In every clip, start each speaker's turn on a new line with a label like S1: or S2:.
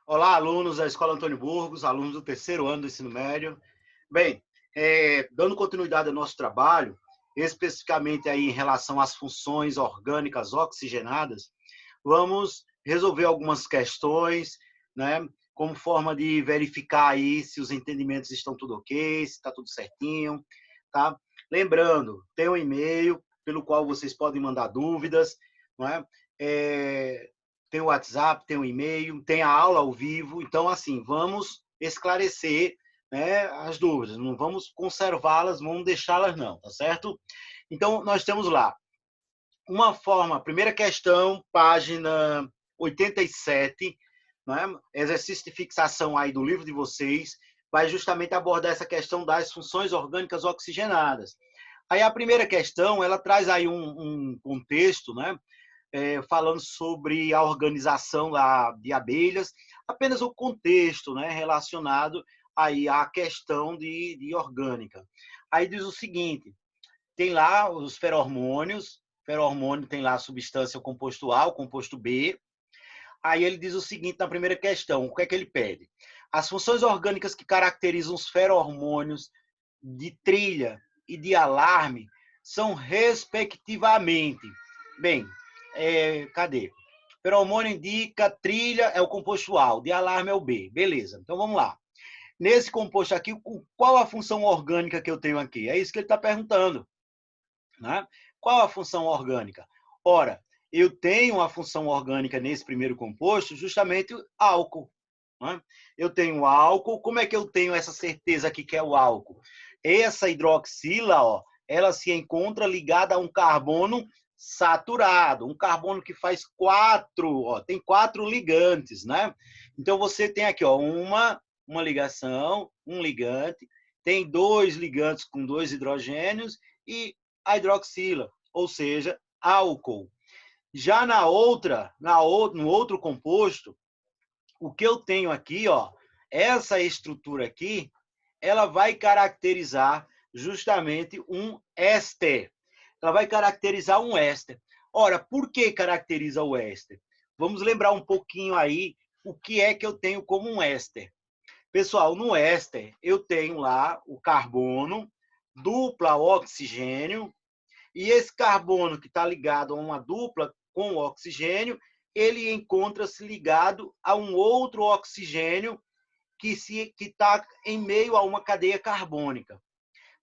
S1: Olá, alunos da Escola Antônio Burgos, alunos do terceiro ano do ensino médio. Bem, dando continuidade ao nosso trabalho, especificamente aí em relação às funções orgânicas oxigenadas, vamos resolver algumas questões, né, como forma de verificar aí se os entendimentos estão tudo ok, se está tudo certinho, tá? Lembrando, tem um e-mail pelo qual vocês podem mandar dúvidas, não é? Tem o WhatsApp, tem o e-mail, tem a aula ao vivo. Então, assim, vamos esclarecer, né, as dúvidas, não vamos conservá-las, vamos deixá-las não, tá certo? Então, nós temos lá uma forma, primeira questão, página 87, né, exercício de fixação aí do livro de vocês, vai justamente abordar essa questão das funções orgânicas oxigenadas. Aí a primeira questão, ela traz aí um contexto, né, falando sobre a organização de abelhas, apenas o contexto, né, relacionado aí à questão de orgânica. Aí diz o seguinte, tem lá os feromônios, feromônio tem lá a substância, o composto A, o composto B. Aí ele diz o seguinte na primeira questão, o que é que ele pede? As funções orgânicas que caracterizam os feromônios de trilha e de alarme são respectivamente. Bem, cadê? Feromônio indica trilha é o composto A, o de alarme é o B. Beleza, então vamos lá. Nesse composto aqui, qual a função orgânica que eu tenho aqui? É isso que ele está perguntando. Né? Qual a função orgânica? Ora, eu tenho a função orgânica nesse primeiro composto, justamente álcool. Né? Eu tenho álcool, como é que eu tenho essa certeza aqui que é o álcool? Essa hidroxila, ó, ela se encontra ligada a um carbono saturado, um carbono que faz tem 4 ligantes, né? Então você tem aqui, ó, uma ligação, um ligante, tem 2 ligantes com 2 hidrogênios e a hidroxila, ou seja, álcool. Já no outro composto, o que eu tenho aqui, ó, essa estrutura aqui, ela vai caracterizar justamente um éster. Ela vai caracterizar um éster. Ora, por que caracteriza o éster? Vamos lembrar um pouquinho aí o que é que eu tenho como um éster. Pessoal, no éster eu tenho lá o carbono, dupla oxigênio, e esse carbono que está ligado a uma dupla com o oxigênio, ele encontra-se ligado a um outro oxigênio que está em meio a uma cadeia carbônica.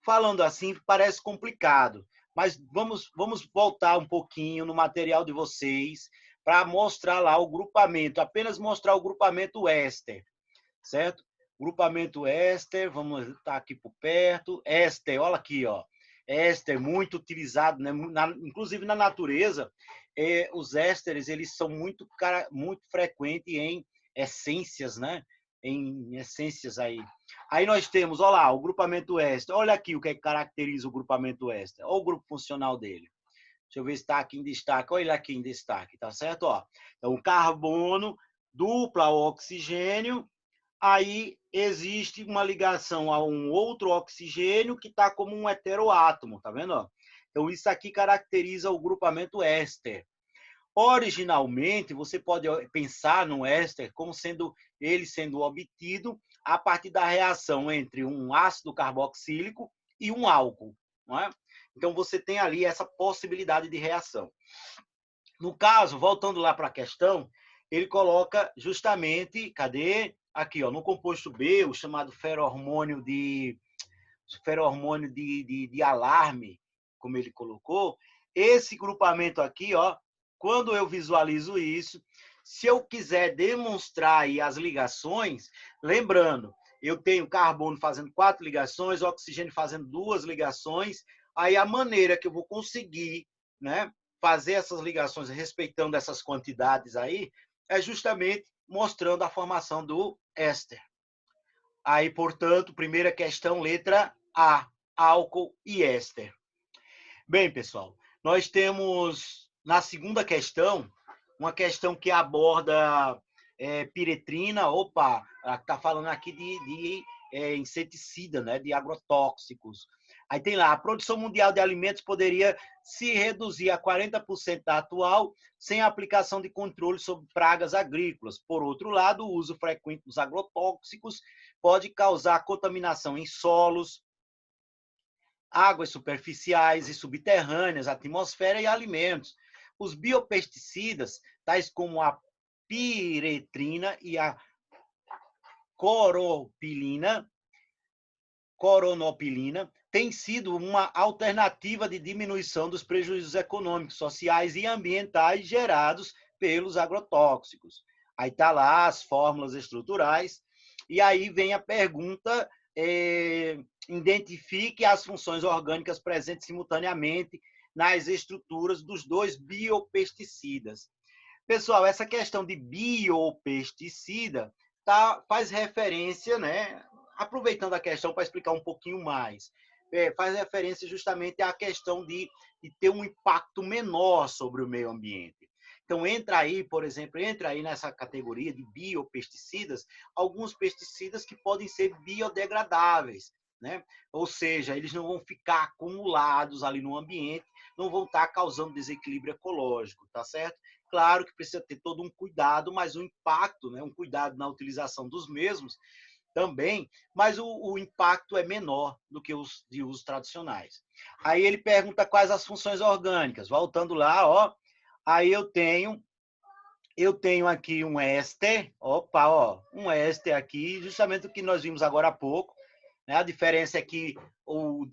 S1: Falando assim, parece complicado, mas vamos voltar um pouquinho no material de vocês para mostrar lá o grupamento, apenas mostrar o grupamento éster, certo? Grupamento éster, vamos estar aqui por perto. Éster, olha aqui, ó. Éster muito utilizado, né? Inclusive na natureza, os ésteres eles são muito frequentes em essências, né? Em essências aí. Aí nós temos, olha lá, o grupamento éster. Olha aqui o que caracteriza o grupamento éster. Olha o grupo funcional dele. Deixa eu ver se está aqui em destaque. Olha ele aqui em destaque, tá certo? Ó. Então, carbono, dupla oxigênio, aí existe uma ligação a um outro oxigênio que está como um heteroátomo, tá vendo? Então, isso aqui caracteriza o grupamento éster. Originalmente, você pode pensar no éster como ele sendo obtido a partir da reação entre um ácido carboxílico e um álcool, não é? Então, você tem ali essa possibilidade de reação. No caso, voltando lá para a questão, ele coloca justamente, cadê? Aqui, ó, no composto B, o chamado feromônio de alarme, como ele colocou, esse grupamento aqui, ó, quando eu visualizo isso, se eu quiser demonstrar aí as ligações, lembrando, eu tenho carbono fazendo 4 ligações, oxigênio fazendo 2 ligações, aí a maneira que eu vou conseguir, né, fazer essas ligações respeitando essas quantidades aí, é justamente mostrando a formação do éster. Aí, portanto, primeira questão, letra A, álcool e éster. Bem, pessoal, nós temos na segunda questão, uma questão que aborda piretrina, está falando aqui de inseticida, né, de agrotóxicos. Aí tem lá, a produção mundial de alimentos poderia se reduzir a 40% da atual, sem a aplicação de controle sobre pragas agrícolas. Por outro lado, o uso frequente dos agrotóxicos pode causar contaminação em solos, águas superficiais e subterrâneas, atmosfera e alimentos. Os biopesticidas, tais como a piretrina e a coronopilina, têm sido uma alternativa de diminuição dos prejuízos econômicos, sociais e ambientais gerados pelos agrotóxicos. Aí está lá as fórmulas estruturais, e aí vem a pergunta, identifique as funções orgânicas presentes simultaneamente nas estruturas dos dois biopesticidas. Pessoal, essa questão de biopesticida faz referência, né? Aproveitando a questão para explicar um pouquinho mais, faz referência justamente à questão de ter um impacto menor sobre o meio ambiente. Então, entra aí, por exemplo, nessa categoria de biopesticidas, alguns pesticidas que podem ser biodegradáveis, né? Ou seja, eles não vão ficar acumulados ali no ambiente, não vão estar causando desequilíbrio ecológico, tá certo? Claro que precisa ter todo um cuidado, mas o impacto, né, um cuidado na utilização dos mesmos também, mas o impacto é menor do que os de usos tradicionais. Aí ele pergunta quais as funções orgânicas. Voltando lá, ó, aí eu tenho aqui um éster, opa, ó, um éster aqui, justamente o que nós vimos agora há pouco, né? A diferença é que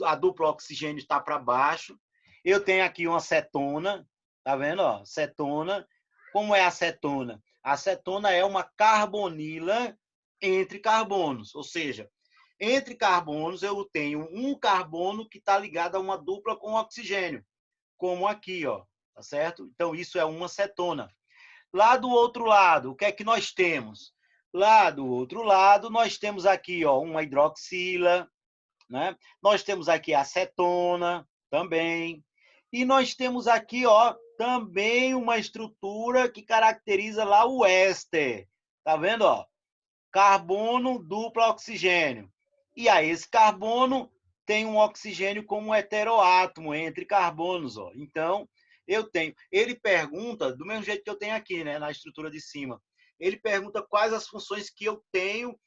S1: a dupla oxigênio está para baixo. Eu tenho aqui uma cetona, tá vendo? Ó, cetona. Como é a cetona? A cetona é uma carbonila entre carbonos, ou seja, entre carbonos eu tenho um carbono que está ligado a uma dupla com oxigênio, como aqui, ó, tá certo? Então isso é uma cetona. Lá do outro lado, o que é que nós temos? Lá do outro lado, nós temos aqui, ó, uma hidroxila, né? Nós temos aqui a acetona também. E nós temos aqui, ó, também uma estrutura que caracteriza lá o éster. Tá vendo, ó? Carbono dupla oxigênio. E aí esse carbono tem um oxigênio como um heteroátomo entre carbonos, ó. Então, ele pergunta, do mesmo jeito que eu tenho aqui, né, na estrutura de cima, ele pergunta quais as funções que eu tenho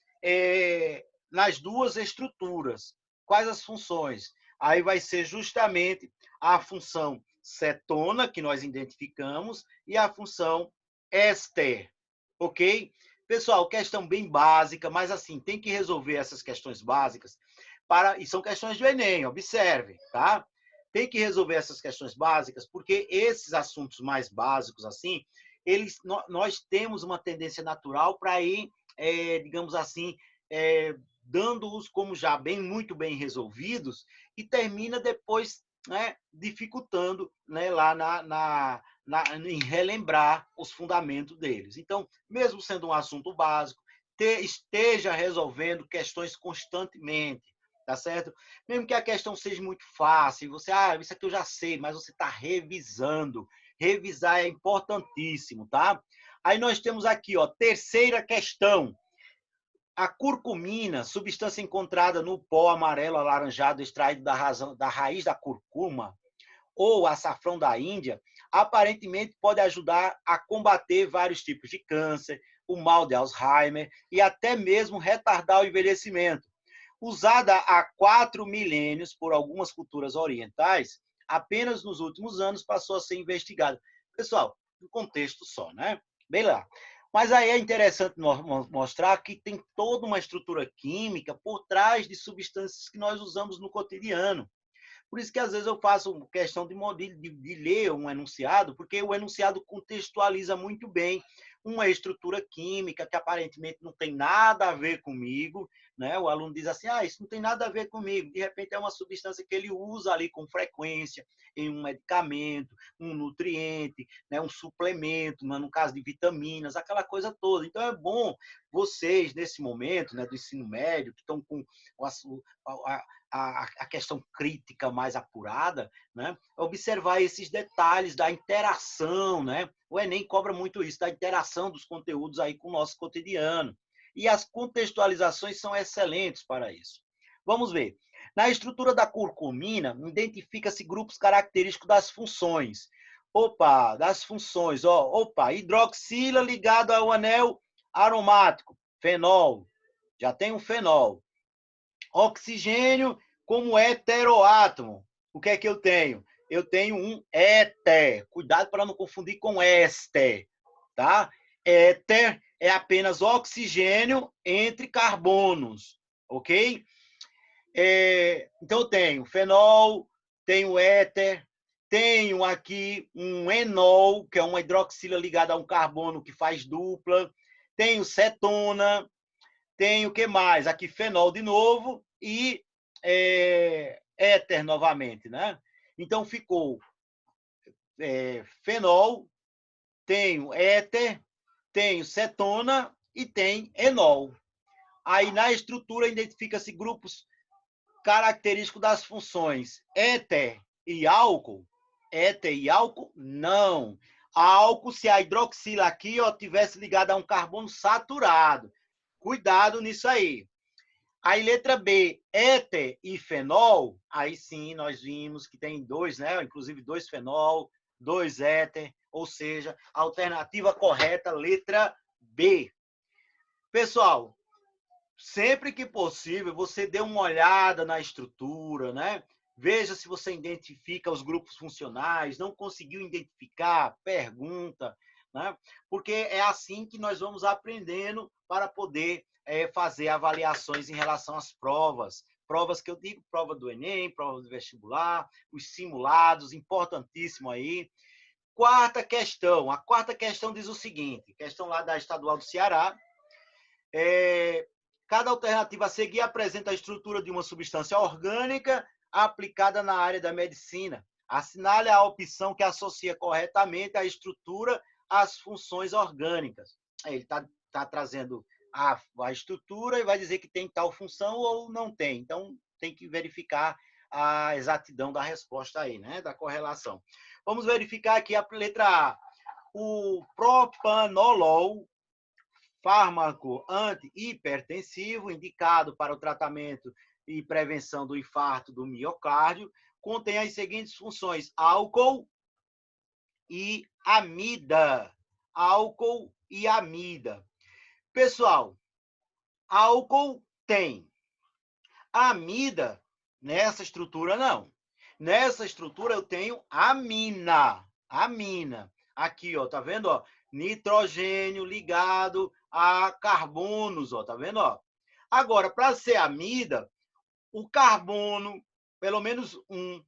S1: nas duas estruturas. Quais as funções? Aí vai ser justamente a função cetona, que nós identificamos, e a função éster, ok? Pessoal, questão bem básica, mas assim, tem que resolver essas questões básicas, e são questões do Enem, observe, tá? Tem que resolver essas questões básicas, porque esses assuntos mais básicos, assim, nós temos uma tendência natural para ir, digamos assim, dando-os como já muito bem resolvidos, e termina depois, né, dificultando, né, lá em relembrar os fundamentos deles. Então, mesmo sendo um assunto básico, esteja resolvendo questões constantemente, tá certo? Mesmo que a questão seja muito fácil, você, isso aqui eu já sei, mas você está revisando. Revisar é importantíssimo, tá? Aí nós temos aqui, ó, terceira questão. A curcumina, substância encontrada no pó amarelo alaranjado extraído da raiz da curcuma, ou açafrão da Índia, aparentemente pode ajudar a combater vários tipos de câncer, o mal de Alzheimer e até mesmo retardar o envelhecimento. Usada há 4 milênios por algumas culturas orientais, apenas nos últimos anos passou a ser investigada. Pessoal, um contexto só, né? Bem lá. Mas aí é interessante mostrar que tem toda uma estrutura química por trás de substâncias que nós usamos no cotidiano. Por isso que, às vezes, eu faço questão de ler um enunciado, porque o enunciado contextualiza muito bem uma estrutura química que aparentemente não tem nada a ver comigo, né? O aluno diz assim, isso não tem nada a ver comigo. De repente, é uma substância que ele usa ali com frequência em um medicamento, um nutriente, né? Um suplemento, no caso de vitaminas, aquela coisa toda. Então, é bom vocês, nesse momento, né, do ensino médio, que estão com a questão crítica mais apurada, né? Observar esses detalhes da interação, né? O Enem cobra muito isso, da interação dos conteúdos aí com o nosso cotidiano. E as contextualizações são excelentes para isso. Vamos ver. Na estrutura da curcumina, identifica-se grupos característicos das funções. Opa, das funções, ó, opa, hidroxila ligado ao anel aromático, fenol, já tem um fenol. Oxigênio como heteroátomo, o que é que eu tenho? Eu tenho um éter, cuidado para não confundir com éster, tá? Éter é apenas oxigênio entre carbonos, ok? Então, eu tenho fenol, tenho éter, tenho aqui um enol, que é uma hidroxila ligada a um carbono que faz dupla, tenho cetona, tenho o que mais? Aqui fenol de novo e éter novamente, né? Então, ficou fenol, tenho éter, tenho cetona e tem enol. Aí, na estrutura, identifica-se grupos característicos das funções éter e álcool. Éter e álcool, não. Álcool, se a hidroxila aqui ó, tivesse ligada a um carbono saturado. Cuidado nisso aí. Aí, letra B, éter e fenol, aí sim nós vimos que tem dois, né? Inclusive dois fenol, dois éter, ou seja, a alternativa correta, letra B. Pessoal, sempre que possível, você dê uma olhada na estrutura, né? Veja se você identifica os grupos funcionais, não conseguiu identificar, pergunta, né? Porque é assim que nós vamos aprendendo para poder fazer avaliações em relação às provas. Provas que eu digo, prova do Enem, prova do vestibular, os simulados, importantíssimo aí. Quarta questão. A quarta questão diz o seguinte, questão lá da Estadual do Ceará, cada alternativa a seguir apresenta a estrutura de uma substância orgânica aplicada na área da medicina. Assinale a opção que associa corretamente a estrutura às funções orgânicas. Ele está trazendo a estrutura e vai dizer que tem tal função ou não tem. Então, tem que verificar a exatidão da resposta aí, né? Da correlação. Vamos verificar aqui a letra A. O propanolol, fármaco anti-hipertensivo indicado para o tratamento e prevenção do infarto do miocárdio, contém as seguintes funções: álcool e amida. Álcool e amida. Pessoal, álcool tem. Amida, nessa estrutura, não. Nessa estrutura, eu tenho amina. Amina. Aqui, ó, tá vendo? Ó? Nitrogênio ligado a carbonos, ó, tá vendo? Ó? Agora, para ser amida, o carbono, pelo menos um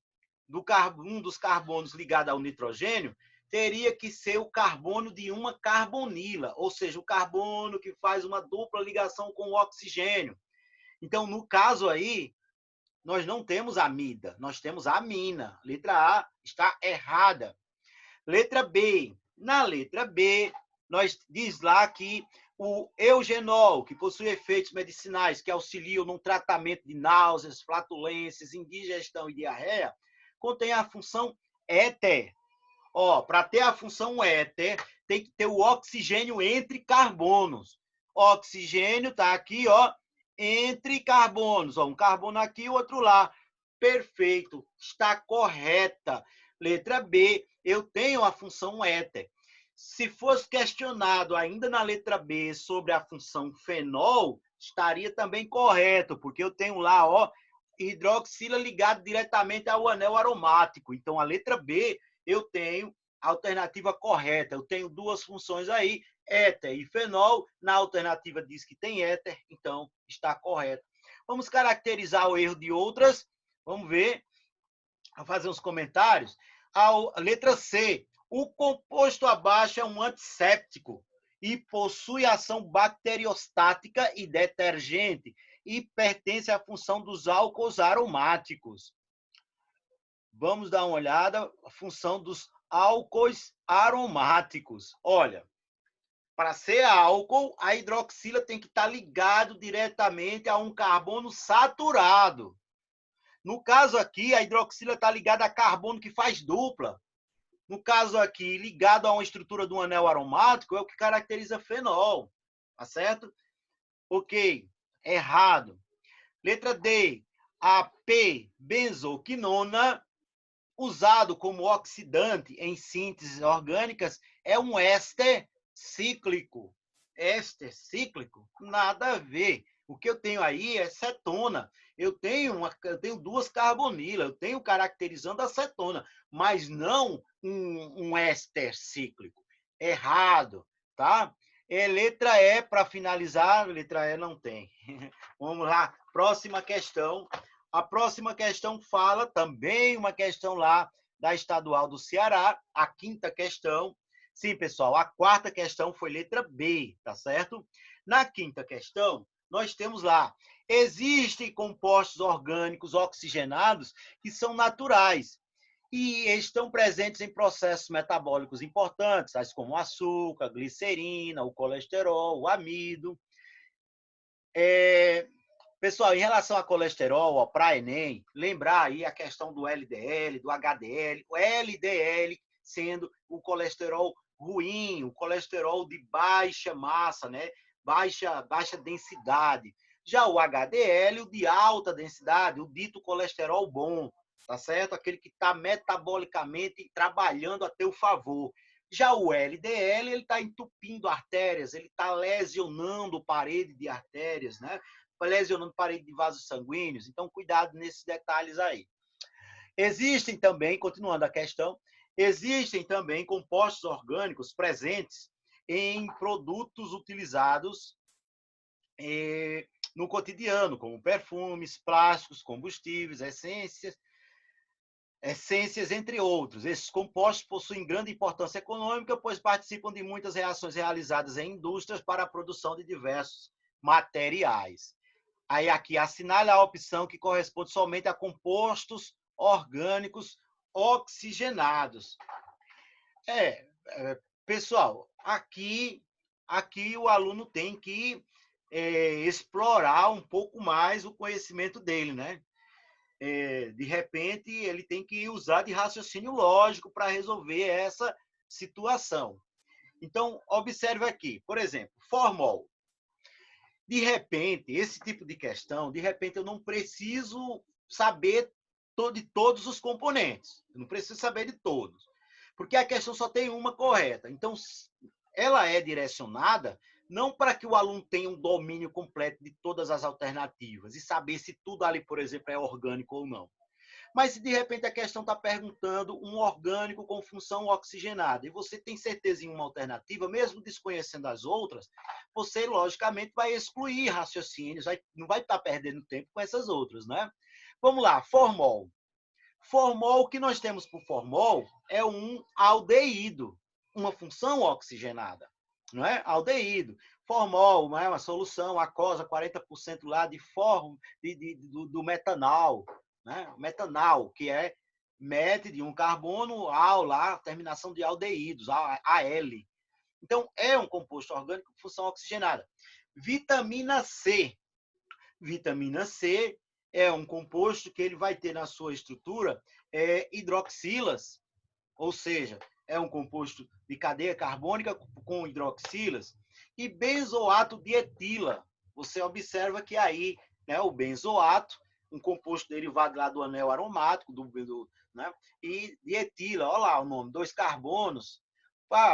S1: dos carbonos ligado ao nitrogênio, teria que ser o carbono de uma carbonila, ou seja, o carbono que faz uma dupla ligação com o oxigênio. Então, no caso aí, nós não temos amida, nós temos amina. Letra A está errada. Letra B. Na letra B, nós diz lá que o eugenol, que possui efeitos medicinais que auxiliam no tratamento de náuseas, flatulências, indigestão e diarreia, contém a função éter. Ó, para ter a função éter, tem que ter o oxigênio entre carbonos. Oxigênio está aqui, ó, entre carbonos. Ó, um carbono aqui e o outro lá. Perfeito, está correta. Letra B, eu tenho a função éter. Se fosse questionado ainda na letra B sobre a função fenol, estaria também correto, porque eu tenho lá, ó, hidroxila ligado diretamente ao anel aromático. Então, a letra B, eu tenho a alternativa correta. Eu tenho duas funções aí, éter e fenol. Na alternativa diz que tem éter, então está correto. Vamos caracterizar o erro de outras. Vamos ver, vou fazer uns comentários. A letra C. O composto abaixo é um antisséptico e possui ação bacteriostática e detergente e pertence à função dos álcools aromáticos. Vamos dar uma olhada a função dos álcools aromáticos. Olha, para ser álcool, a hidroxila tem que estar ligado diretamente a um carbono saturado. No caso aqui, a hidroxila está ligada a carbono que faz dupla. No caso aqui, ligado a uma estrutura de um anel aromático, é o que caracteriza fenol. Tá certo? Ok. Errado. Letra D. A P-benzoquinona, usado como oxidante em sínteses orgânicas, é um éster cíclico. Éster cíclico? Nada a ver. O que eu tenho aí é cetona. Eu tenho 2 carbonilas, eu tenho caracterizando a cetona, mas não um éster cíclico. Errado, tá? Letra E, para finalizar, letra E não tem. Vamos lá, próxima questão. A próxima questão fala também uma questão lá da Estadual do Ceará, a 5ª questão. Sim, pessoal, a 4ª questão foi letra B, tá certo? Na 5ª questão, nós temos lá, existem compostos orgânicos oxigenados que são naturais e estão presentes em processos metabólicos importantes, tais como o açúcar, a glicerina, o colesterol, o amido. Pessoal, em relação a colesterol, para Enem, lembrar aí a questão do LDL, do HDL, o LDL sendo o colesterol ruim, o colesterol de baixa massa, né? Baixa densidade. Já o HDL, o de alta densidade, o dito colesterol bom, tá certo? Aquele que está metabolicamente trabalhando a teu favor. Já o LDL, ele está entupindo artérias, ele está lesionando parede de artérias, né? Lesionando parede de vasos sanguíneos. Então, cuidado nesses detalhes aí. Existem também, continuando a questão, existem também compostos orgânicos presentes em produtos utilizados no cotidiano, como perfumes, plásticos, combustíveis, essências, entre outros. Esses compostos possuem grande importância econômica, pois participam de muitas reações realizadas em indústrias para a produção de diversos materiais. Aí aqui assinale a opção que corresponde somente a compostos orgânicos oxigenados. Pessoal, aqui o aluno tem que explorar um pouco mais o conhecimento dele, né? De repente, ele tem que usar de raciocínio lógico para resolver essa situação. Então, observe aqui, por exemplo, formol. De repente, esse tipo de questão, de repente eu não preciso saber de todos os componentes. Eu não preciso saber de todos. Porque a questão só tem uma correta. Então, ela é direcionada não para que o aluno tenha um domínio completo de todas as alternativas e saber se tudo ali, por exemplo, é orgânico ou não. Mas se de repente a questão está perguntando um orgânico com função oxigenada e você tem certeza em uma alternativa, mesmo desconhecendo as outras, você logicamente vai excluir raciocínios, não vai estar perdendo tempo com essas outras, né? Vamos lá, formol. Formol, o que nós temos por formol é um aldeído, uma função oxigenada, não é? Aldeído. Formol, não é uma solução aquosa, 40% lá do metanol, né? Metanol, que é met de um carbono, al lá, terminação de aldeídos, AL. Então, é um composto orgânico com função oxigenada. Vitamina C. Vitamina C é um composto que ele vai ter na sua estrutura hidroxilas, ou seja, é um composto de cadeia carbônica com hidroxilas, e benzoato de etila. Você observa que aí, né, o benzoato, um composto derivado lá do anel aromático, né, e de etila, olha lá o nome, 2 carbonos.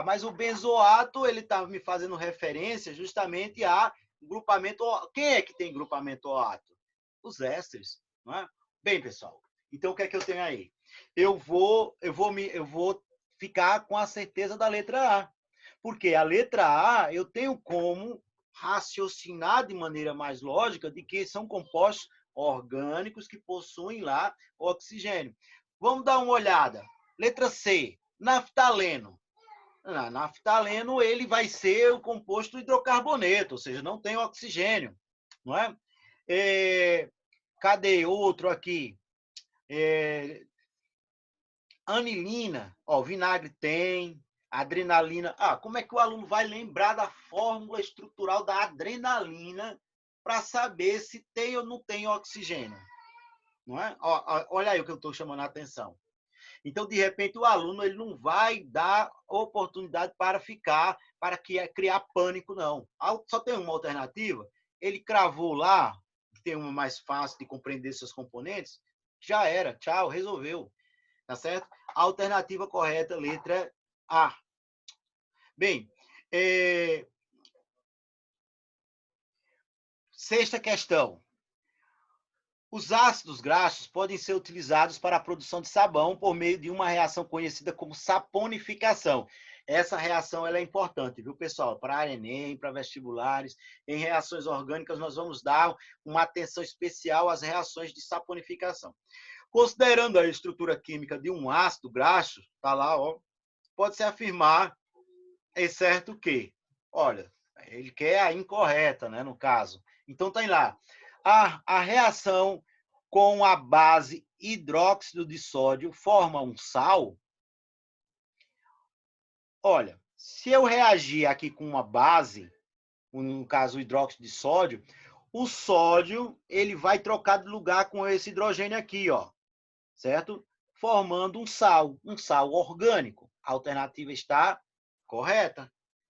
S1: Mas o benzoato, ele está me fazendo referência justamente a grupamento. Quem é que tem grupamento OAto? Os ésteres, não é? Bem, pessoal, então o que é que eu tenho aí? Eu vou ficar com a certeza da letra A. Porque a letra A eu tenho como raciocinar de maneira mais lógica de que são compostos orgânicos que possuem lá oxigênio. Vamos dar uma olhada. Letra C, naftaleno. Naftaleno ele vai ser o composto hidrocarboneto, ou seja, não tem oxigênio, não é? Cadê outro aqui? Anilina, vinagre tem, adrenalina. Como é que o aluno vai lembrar da fórmula estrutural da adrenalina para saber se tem ou não tem oxigênio? Não é? Olha aí o que eu estou chamando a atenção. Então, de repente, o aluno ele não vai dar oportunidade para criar pânico, não. Só tem uma alternativa. Ele cravou lá, que tem uma mais fácil de compreender seus componentes, já era, tchau, resolveu, tá certo? A alternativa correta, letra A. Bem, sexta questão. Os ácidos graxos podem ser utilizados para a produção de sabão por meio de uma reação conhecida como saponificação. Essa reação ela é importante, viu, pessoal? Para Enem, para vestibulares, em reações orgânicas, nós vamos dar uma atenção especial às reações de saponificação. Considerando a estrutura química de um ácido graxo, tá lá, ó, pode-se afirmar, é certo que, olha, ele quer a incorreta, né, no caso. Então, tem lá. A reação com a base hidróxido de sódio forma um sal. Olha, se eu reagir aqui com uma base, no caso o hidróxido de sódio, o sódio ele vai trocar de lugar com esse hidrogênio aqui, ó, certo? Formando um sal orgânico. A alternativa está correta,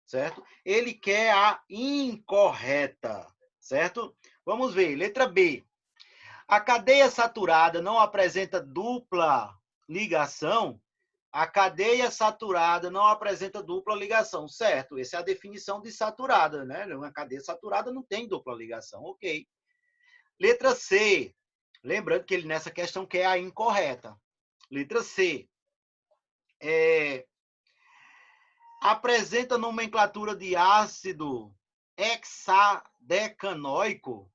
S1: certo? Ele quer a incorreta, certo? Vamos ver, letra B. A cadeia saturada não apresenta dupla ligação. A cadeia saturada não apresenta dupla ligação, certo? Essa é a definição de saturada, né? Uma cadeia saturada não tem dupla ligação, ok. Letra C. Lembrando que ele nessa questão quer a incorreta. Letra C. Apresenta nomenclatura de ácido hexadecanoico.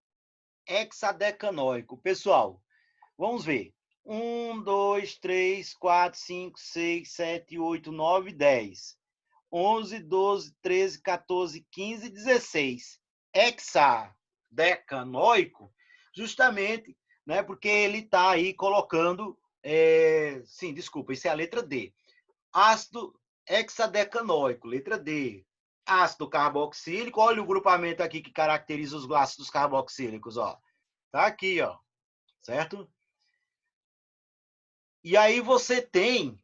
S1: Hexadecanoico. Pessoal, vamos ver. 1, 2, 3, 4, 5, 6, 7, 8, 9, 10. 11, 12, 13, 14, 15, 16. Hexadecanoico, justamente, né, porque ele está aí colocando... sim, desculpa, isso é a letra D. Ácido hexadecanoico, letra D. Ácido carboxílico, olha o grupamento aqui que caracteriza os ácidos carboxílicos, ó. Tá aqui, ó, certo? E aí você tem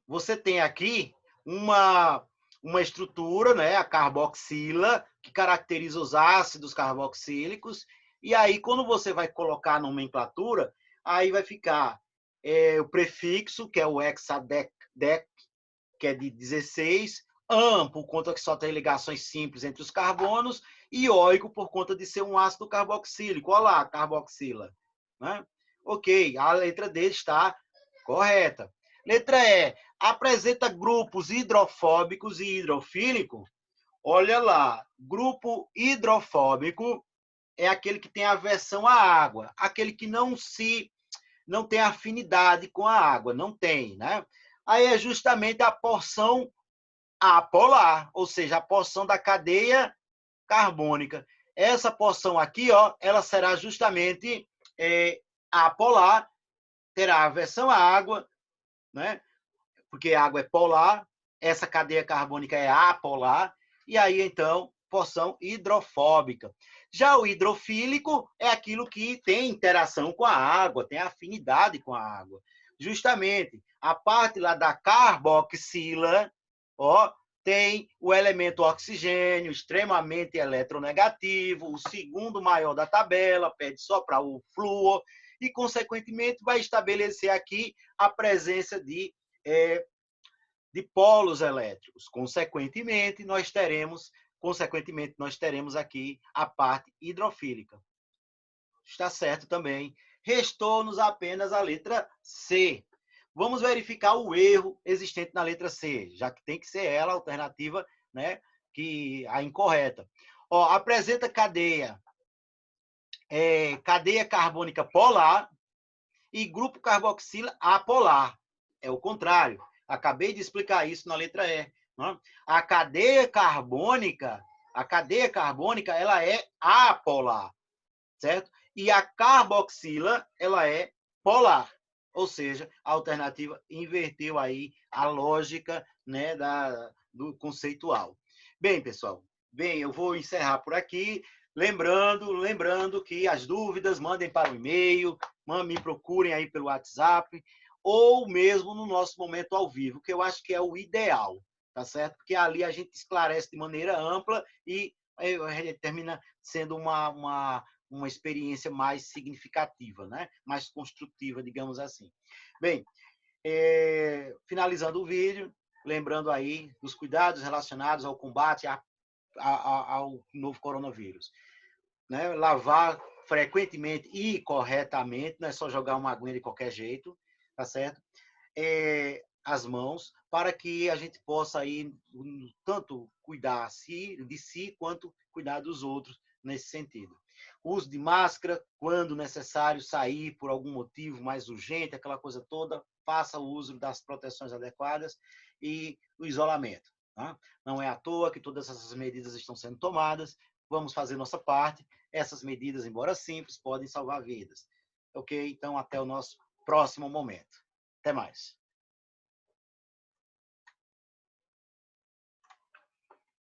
S1: aqui uma estrutura, né, a carboxila, que caracteriza os ácidos carboxílicos, e aí quando você vai colocar a nomenclatura, aí vai ficar o prefixo, que é o hexadec, que é de 16, an, por conta que só tem ligações simples entre os carbonos, e oico, por conta de ser um ácido carboxílico. Olha lá, carboxila. Né? Ok, a letra D está correta. Letra E, apresenta grupos hidrofóbicos e hidrofílicos. Olha lá, grupo hidrofóbico é aquele que tem aversão à água, aquele que não tem afinidade com a água, não tem, né? Aí é justamente a porção apolar, ou seja, a porção da cadeia carbônica. Essa porção aqui, ó, ela será justamente apolar, terá aversão à água, né? Porque a água é polar, essa cadeia carbônica é apolar, e aí, então, porção hidrofóbica. Já o hidrofílico é aquilo que tem interação com a água, tem afinidade com a água. Justamente, a parte lá da carboxila, ó, tem o elemento oxigênio, extremamente eletronegativo, o segundo maior da tabela, pede só para o flúor, e, consequentemente, vai estabelecer aqui a presença de polos elétricos. Consequentemente, nós teremos aqui a parte hidrofílica. Está certo também. Restou-nos apenas a letra C. Vamos verificar o erro existente na letra C, já que tem que ser ela a alternativa, né, a incorreta. Ó, apresenta cadeia carbônica polar e grupo carboxila apolar. É o contrário. Acabei de explicar isso na letra E. Né? A cadeia carbônica, ela é apolar, certo? E a carboxila, ela é polar. Ou seja, a alternativa inverteu aí a lógica, né, do conceitual. Bem, pessoal, eu vou encerrar por aqui. Lembrando que as dúvidas mandem para o e-mail, me procurem aí pelo WhatsApp, ou mesmo no nosso momento ao vivo, que eu acho que é o ideal, tá certo? Porque ali a gente esclarece de maneira ampla e termina sendo uma uma experiência mais significativa, né? Mais construtiva, digamos assim. Bem, finalizando o vídeo, lembrando aí dos cuidados relacionados ao combate ao novo coronavírus. Né? Lavar frequentemente e corretamente, não é só jogar uma aguinha de qualquer jeito, tá certo? As mãos, para que a gente possa aí tanto cuidar de si quanto cuidar dos outros nesse sentido. Uso de máscara, quando necessário sair por algum motivo mais urgente, aquela coisa toda, faça o uso das proteções adequadas e o isolamento. Tá? Não é à toa que todas essas medidas estão sendo tomadas, vamos fazer nossa parte. Essas medidas, embora simples, podem salvar vidas. Ok? Então, até o nosso próximo momento. Até mais.